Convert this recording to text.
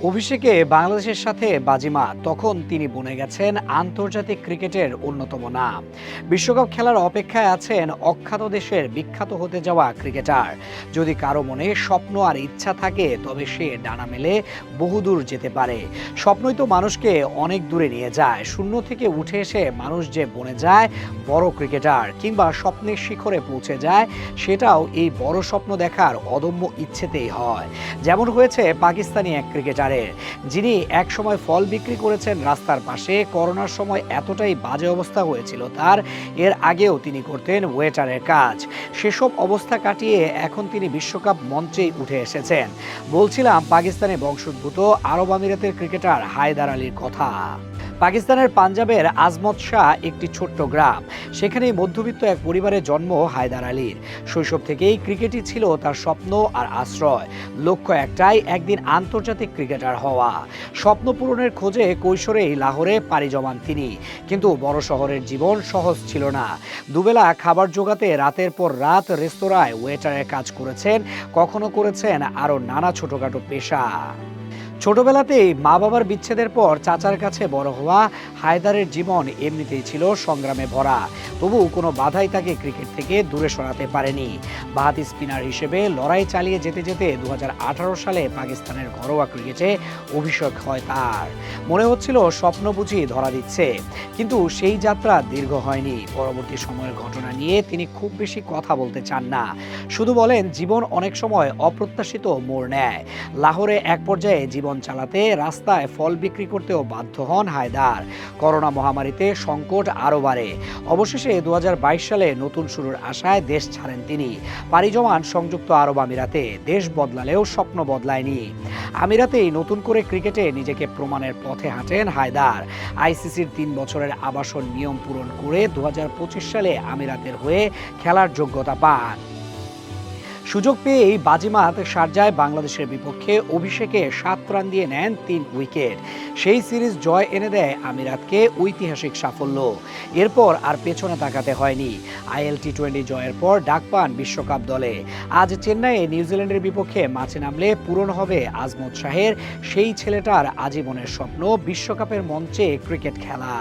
অভিষেকে বাংলাদেশের সাথে বাজিমাত, তখন তিনি বনে গেছেন আন্তর্জাতিক ক্রিকেটের অন্যতম নাম। বিশ্বকাপ খেলার অপেক্ষায় আছেন অখ্যাত দেশের বিখ্যাত হতে যাওয়া ক্রিকেটার। যদি কারো মনে স্বপ্ন আর ইচ্ছা থাকে, তবে সে ডানা মেলে বহুদূর যেতে পারে। স্বপ্নই তো মানুষকে অনেক দূরে নিয়ে যায়। শূন্য থেকে উঠে এসে মানুষ যে বনে যায় বড় ক্রিকেটার, কিংবা স্বপ্নের শিখরে পৌঁছে যায়, সেটাও এই বড় স্বপ্ন দেখার অদম্য ইচ্ছেতেই হয়। যেমন হয়েছে পাকিস্তানি এক ক্রিকেটার, যিনি এক সময় ফল বিক্রি করেছেন রাস্তার পাশে। করোনার সময় এতটাই বাজে অবস্থা হয়েছিল তার, এর আগেও তিনি করতেন ওয়েটারের কাজ। সেসব অবস্থা কাটিয়ে এখন তিনি বিশ্বকাপ মঞ্চেই উঠে এসেছেন। বলছিলাম পাকিস্তানি বংশোদ্ভূত আরব আমিরাতের ক্রিকেটার হায়দার আলীর কথা। পাকিস্তানের পাঞ্জাবের আজমত শাহ একটি ছোট্ট গ্রাম। সেখানেই মধ্যবিত্ত এক পরিবারে জন্ম হায়দার আলীর। শৈশব থেকেই ক্রিকেটই ছিল তার স্বপ্ন আর আশ্রয়। লক্ষ্য একটাই, একদিন আন্তর্জাতিক ক্রিকেটার হওয়া। স্বপ্ন পূরণের খোঁজে কৈশোরেই লাহোরে পাড়ি জমান তিনি। কিন্তু বড় শহরের জীবন সহজ ছিল না। দুবেলা খাবার জোগাতে রাতের পর রাত রেস্তোরাঁয় ওয়েটারের কাজ করেছেন, কখনো করেছেন আরও নানা ছোটখাটো পেশা। ছোটবেলাতেই মা বাবার বিচ্ছেদের পর চাচার কাছে বড় হওয়া হায়দারের জীবন এমনিতেই ছিল সংগ্রামে ভরা। তবু কোনো বাধাই তাকে ক্রিকেট থেকে দূরে সরাতে পারেনি। বাহাতি স্পিনার হিসেবে লড়াই চালিয়ে যেতে যেতে 2018 সালে পাকিস্তানের ঘরোয়া ক্রিকেটে অভিষেক হয় তার। মনে হচ্ছিল স্বপ্ন বুঝি ধরা দিচ্ছে, কিন্তু সেই যাত্রা দীর্ঘ হয়নি। পরবর্তী সময়ের ঘটনা নিয়ে তিনি খুব বেশি কথা বলতে চান না। শুধু বলেন, জীবন অনেক সময় অপ্রত্যাশিত মোড় নেয়। লাহোরে এক পর্যায়ে জীবন চালাতে রাস্তায় ফল বিক্রি করতেও বাধ্য হন হায়দার। করোনা মহামারীতে সংকট আরও বাড়ে। অবশেষে 2022 সালে নতুন শুরুর আশায় দেশ ছাড়েন তিনি। পাড়ি জমান সংযুক্ত আরব আমিরাতে। দেশ বদলালেও স্বপ্ন বদলায়নি। আমিরাতেই নতুন করে ক্রিকেটে নিজেকে প্রমাণের পথে হাঁটেন হায়দার। আইসিসির 3 বছরের আবাসন নিয়ম পূরণ করে 2025 সালে আমিরাতের হয়ে খেলার যোগ্যতা পান। সুযোগ পেয়েই বাজিমাত শারজায় বাংলাদেশের বিপক্ষে অভিষেকে 7 রান দিয়ে নেন 3 উইকেট। সেই সিরিজ জয় এনে দেয় আমিরাতকে ঐতিহাসিক সাফল্য। এরপর আর পেছনে তাকাতে হয়নি। আইএল টি20 জয়ের পর ডাক পান বিশ্বকাপ দলে। আজ চেন্নাইয়ে নিউজিল্যান্ডের বিপক্ষে মাঠে নামলে পূরণ হবে আজমত শাহের সেই ছেলেটার আজীবনের স্বপ্ন, বিশ্বকাপের মঞ্চে ক্রিকেট খেলা।